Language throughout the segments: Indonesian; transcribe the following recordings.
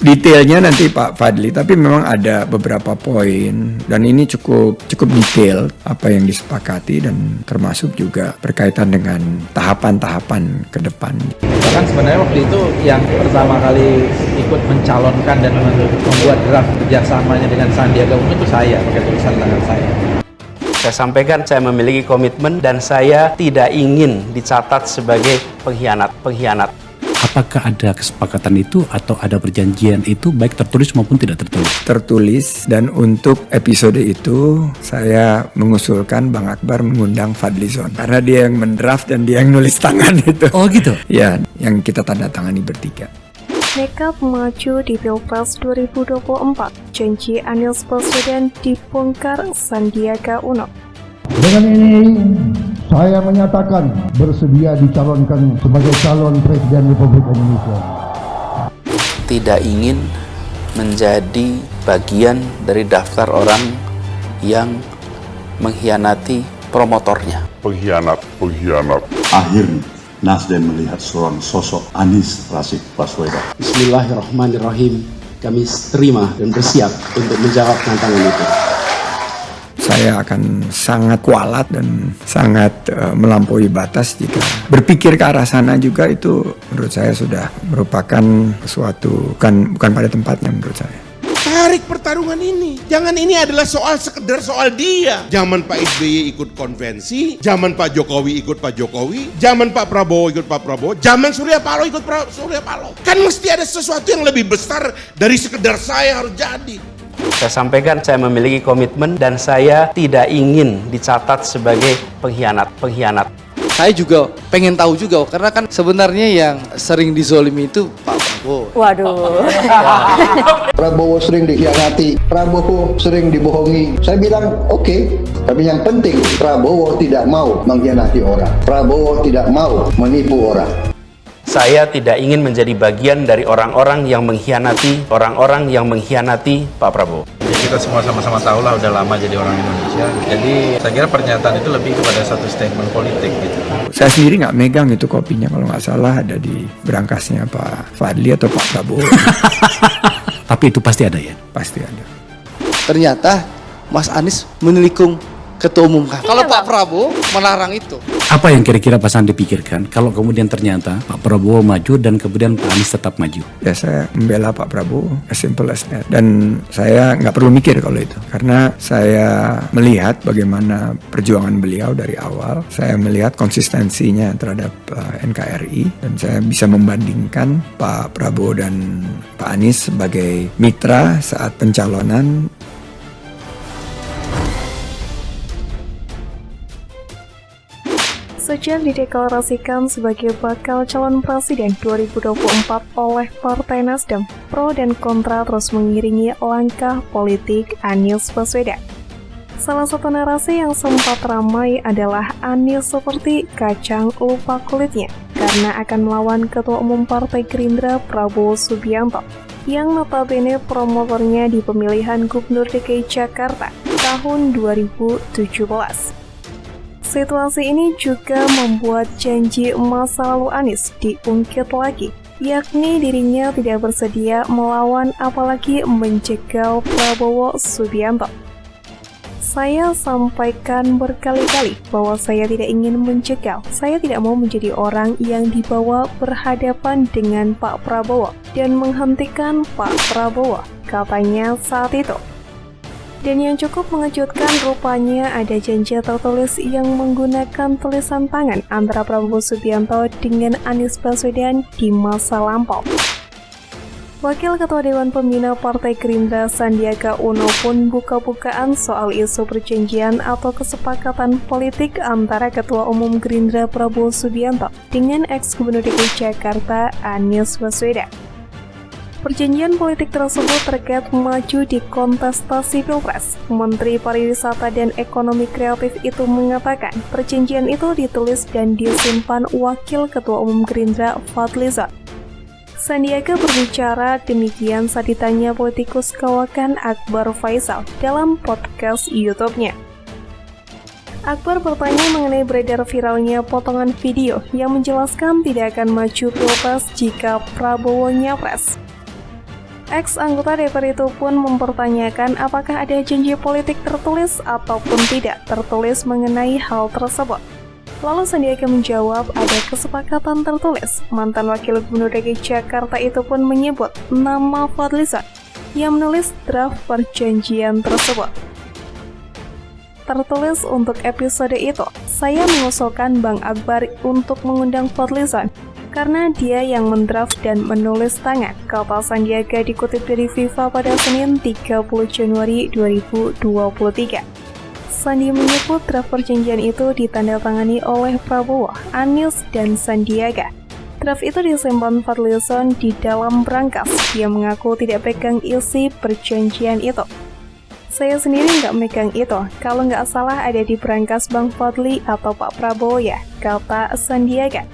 Detailnya nanti Pak Fadli, tapi memang ada beberapa poin dan ini cukup detail apa yang disepakati dan termasuk juga berkaitan dengan tahapan-tahapan ke depan. Bahkan sebenarnya waktu itu yang pertama kali ikut mencalonkan dan membuat draft kerjasamanya dengan Sandiaga Uno itu saya, pakai tulisan tangan saya. Saya sampaikan saya memiliki komitmen dan saya tidak ingin dicatat sebagai pengkhianat. Apakah ada kesepakatan itu atau ada perjanjian itu baik tertulis maupun tidak tertulis? Tertulis, dan untuk episode itu saya mengusulkan Bang Akbar mengundang Fadlizon karena dia yang mendraft dan dia yang nulis tangan itu. Oh gitu? Ya, yang kita tanda tangani bertiga. Nekat maju di Pilpres 2024, janji Anies Baswedan dibongkar Sandiaga Uno. Dengan ini, saya menyatakan bersedia dicalonkan sebagai calon Presiden Republik Indonesia. Tidak ingin menjadi bagian dari daftar orang yang mengkhianati promotornya. Pengkhianat. Akhirnya Nasdem melihat seorang sosok Anies Rashid Baswedan. Bismillahirrahmanirrahim. Kami terima dan bersiap untuk menjawab tantangan itu. Saya akan sangat kualat dan sangat melampaui batas jika berpikir ke arah sana juga. Itu menurut saya sudah merupakan sesuatu bukan pada tempatnya menurut saya. Tarik pertarungan ini. Jangan ini adalah sekedar soal dia. Zaman Pak SBY ikut konvensi, zaman Pak Jokowi ikut Pak Jokowi, zaman Pak Prabowo ikut Pak Prabowo, zaman Surya Paloh ikut Surya Paloh. Kan mesti ada sesuatu yang lebih besar dari sekedar saya harus jadi. Saya sampaikan saya memiliki komitmen dan saya tidak ingin dicatat sebagai pengkhianat. Saya juga pengen tahu juga, karena kan sebenarnya yang sering dizolimi itu Pak Prabowo. Waduh. Prabowo sering dikhianati, Prabowo sering dibohongi. Saya bilang oke, tapi yang penting Prabowo tidak mau mengkhianati orang. Prabowo tidak mau menipu orang. Saya tidak ingin menjadi bagian dari orang-orang yang mengkhianati Pak Prabowo. Ya, kita semua sama-sama tahu lah udah lama jadi orang Indonesia. Jadi saya kira pernyataan itu lebih kepada satu statement politik gitu. Saya sendiri nggak megang itu kopinya, kalau nggak salah ada di berangkasnya Pak Fadli atau Pak Prabowo. Tapi itu pasti ada ya? Pasti ada. Ternyata Mas Anies menelikung Ketua Umum kan. Kalau Pak Prabowo melarang itu. Apa yang kira-kira Pak Sandi pikirkan kalau kemudian ternyata Pak Prabowo maju dan kemudian Pak Anies tetap maju? Ya saya membela Pak Prabowo, as simple as that. Dan saya nggak perlu mikir kalau itu, karena saya melihat bagaimana perjuangan beliau dari awal. Saya melihat konsistensinya terhadap NKRI, dan saya bisa membandingkan Pak Prabowo dan Pak Anies sebagai mitra saat pencalonan. Sejak dideklarasikan sebagai bakal calon presiden 2024 oleh Partai Nasdem, pro dan kontra terus mengiringi langkah politik Anies Baswedan. Salah satu narasi yang sempat ramai adalah Anies seperti kacang lupa kulitnya karena akan melawan Ketua Umum Partai Gerindra Prabowo Subianto yang notabene promotornya di pemilihan Gubernur DKI Jakarta tahun 2017. Situasi ini juga membuat janji masa lalu Anies diungkit lagi, yakni dirinya tidak bersedia melawan apalagi menjegal Prabowo Subianto. Saya sampaikan berkali-kali bahwa saya tidak ingin menjegal, saya tidak mau menjadi orang yang dibawa berhadapan dengan Pak Prabowo dan menghentikan Pak Prabowo, katanya saat itu. Dan yang cukup mengejutkan, rupanya ada janji tertulis yang menggunakan tulisan tangan antara Prabowo Subianto dengan Anies Baswedan di masa lampau. Wakil Ketua Dewan Pembina Partai Gerindra Sandiaga Uno pun buka-bukaan soal isu perjanjian atau kesepakatan politik antara Ketua Umum Gerindra Prabowo Subianto dengan ex-Gubernur DKI Jakarta Anies Baswedan. Perjanjian politik tersebut terkait maju di kontestasi Pilpres. Menteri Pariwisata dan Ekonomi Kreatif itu mengatakan perjanjian itu ditulis dan disimpan Wakil Ketua Umum Gerindra Fadlizon. Sandiaga berbicara demikian saat ditanya politikus kawakan Akbar Faisal dalam podcast YouTube-nya. Akbar bertanya mengenai beredar viralnya potongan video yang menjelaskan tidak akan maju Pilpres jika Prabowo nyapres. Ex-anggota DPR itu pun mempertanyakan apakah ada janji politik tertulis ataupun tidak tertulis mengenai hal tersebut. Lalu Sandiaga menjawab ada kesepakatan tertulis. Mantan Wakil Gubernur DKI Jakarta itu pun menyebut nama Fadlizon yang menulis draft perjanjian tersebut. Tertulis untuk episode itu, saya mengusulkan Bang Akbar untuk mengundang Fadlizon karena dia yang mendraft dan menulis tangan, kata Sandiaga dikutip dari FIFA pada Senin 30 Januari 2023. Sandi menyebut draft perjanjian itu ditandatangani oleh Prabowo, Anies, dan Sandiaga. Draft itu disimpan Fadlizon di dalam berangkas. Dia mengaku tidak pegang isi perjanjian itu. Saya sendiri nggak megang itu, kalau nggak salah ada di berangkas Bang Fadli atau Pak Prabowo ya, kata Sandiaga.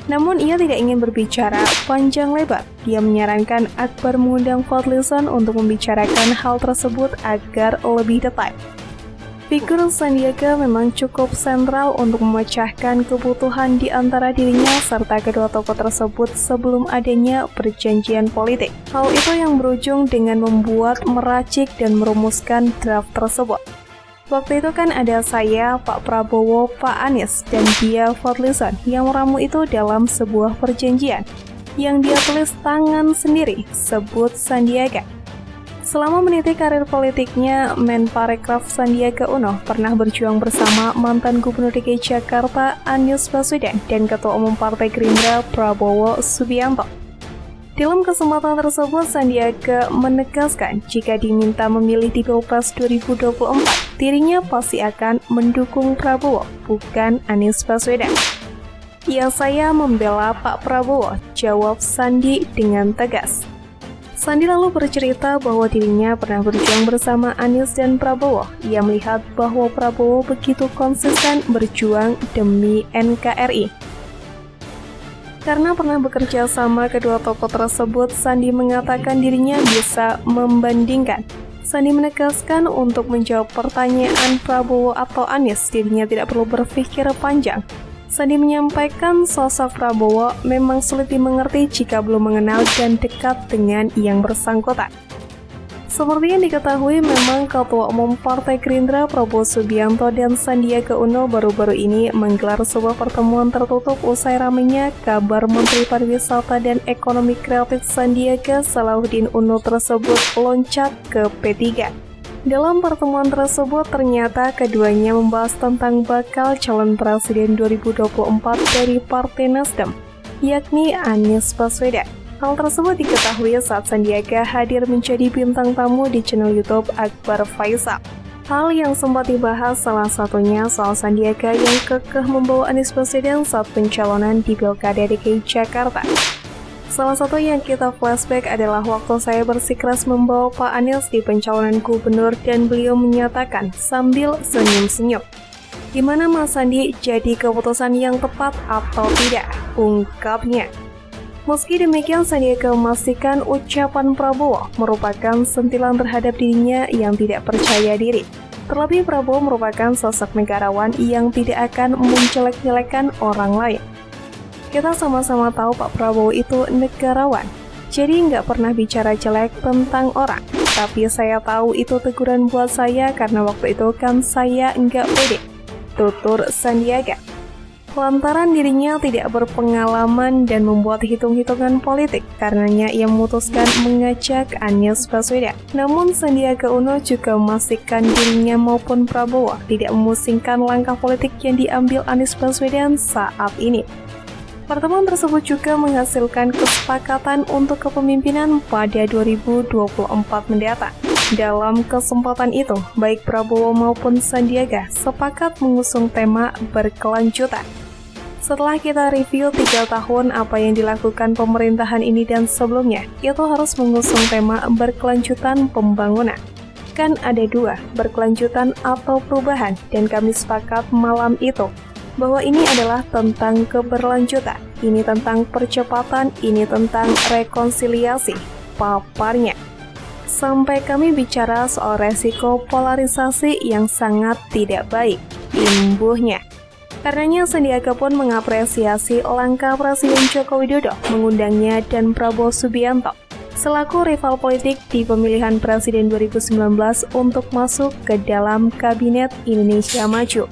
Namun ia tidak ingin berbicara panjang lebar. Dia menyarankan Akbar mengundang Fadlizon untuk membicarakan hal tersebut agar lebih detail. Figur Sandiaga memang cukup sentral untuk memecahkan kebutuhan di antara dirinya serta kedua tokoh tersebut sebelum adanya perjanjian politik. Hal itu yang berujung dengan membuat, meracik, dan merumuskan draft tersebut. Waktu itu kan ada saya, Pak Prabowo, Pak Anies, dan dia Fadlizon yang meramu itu dalam sebuah perjanjian yang dia tulis tangan sendiri, sebut Sandiaga. Selama meniti karir politiknya, Menparekraf Sandiaga Uno pernah berjuang bersama mantan Gubernur DKI Jakarta Anies Baswedan dan Ketua Umum Partai Gerindra Prabowo Subianto. Dalam kesempatan tersebut, Sandiaga menegaskan jika diminta memilih di Pilpres 2024, dirinya pasti akan mendukung Prabowo, bukan Anies Baswedan. Ya, saya membela Pak Prabowo, jawab Sandi dengan tegas. Sandi lalu bercerita bahwa dirinya pernah berjuang bersama Anies dan Prabowo. Ia melihat bahwa Prabowo begitu konsisten berjuang demi NKRI. Karena pernah bekerja sama kedua tokoh tersebut, Sandi mengatakan dirinya bisa membandingkan. Sandi menegaskan untuk menjawab pertanyaan Prabowo atau Anies, dirinya tidak perlu berpikir panjang. Sandi menyampaikan sosok Prabowo memang sulit dimengerti jika belum mengenal dan dekat dengan yang bersangkutan. Seperti yang diketahui, memang Ketua Umum Partai Gerindra Prabowo Subianto dan Sandiaga Uno baru-baru ini menggelar sebuah pertemuan tertutup usai ramainya kabar Menteri Pariwisata dan Ekonomi Kreatif Sandiaga Salahuddin Uno tersebut loncat ke P3. Dalam pertemuan tersebut, ternyata keduanya membahas tentang bakal calon presiden 2024 dari Partai Nasdem, yakni Anies Baswedan. Hal tersebut diketahui saat Sandiaga hadir menjadi bintang tamu di channel YouTube Akbar Faisal. Hal yang sempat dibahas salah satunya soal Sandiaga yang kekeh membawa Anies Baswedan saat pencalonan di Pilkada DKI Jakarta. Salah satu yang kita flashback adalah waktu saya bersikeras membawa Pak Anies di pencalonan gubernur dan beliau menyatakan sambil senyum-senyum, "Gimana Mas Sandi, jadi keputusan yang tepat atau tidak?" ungkapnya. Meski demikian, Sandiaga memastikan ucapan Prabowo merupakan sentilan terhadap dirinya yang tidak percaya diri. Terlebih Prabowo merupakan sosok negarawan yang tidak akan menjelek-jelekan orang lain. Kita sama-sama tahu Pak Prabowo itu negarawan, jadi nggak pernah bicara jelek tentang orang. Tapi saya tahu itu teguran buat saya karena waktu itu kan saya nggak pede, tutur Sandiaga. Lantaran dirinya tidak berpengalaman dan membuat hitung-hitungan politik, karenanya ia memutuskan mengajak Anies Baswedan. Namun Sandiaga Uno juga memastikan dirinya maupun Prabowo tidak memusingkan langkah politik yang diambil Anies Baswedan saat ini. Pertemuan tersebut juga menghasilkan kesepakatan untuk kepemimpinan pada 2024 mendatang. Dalam kesempatan itu, baik Prabowo maupun Sandiaga sepakat mengusung tema berkelanjutan. Setelah kita review 3 tahun apa yang dilakukan pemerintahan ini dan sebelumnya, itu harus mengusung tema berkelanjutan pembangunan. Kan ada 2, berkelanjutan atau perubahan, dan kami sepakat malam itu bahwa ini adalah tentang keberlanjutan, ini tentang percepatan, ini tentang rekonsiliasi, paparnya. Sampai kami bicara soal resiko polarisasi yang sangat tidak baik, imbuhnya. Karenanya Sandiaga pun mengapresiasi langkah Presiden Joko Widodo mengundangnya dan Prabowo Subianto. selaku rival politik di pemilihan presiden 2019 untuk masuk ke dalam Kabinet Indonesia Maju.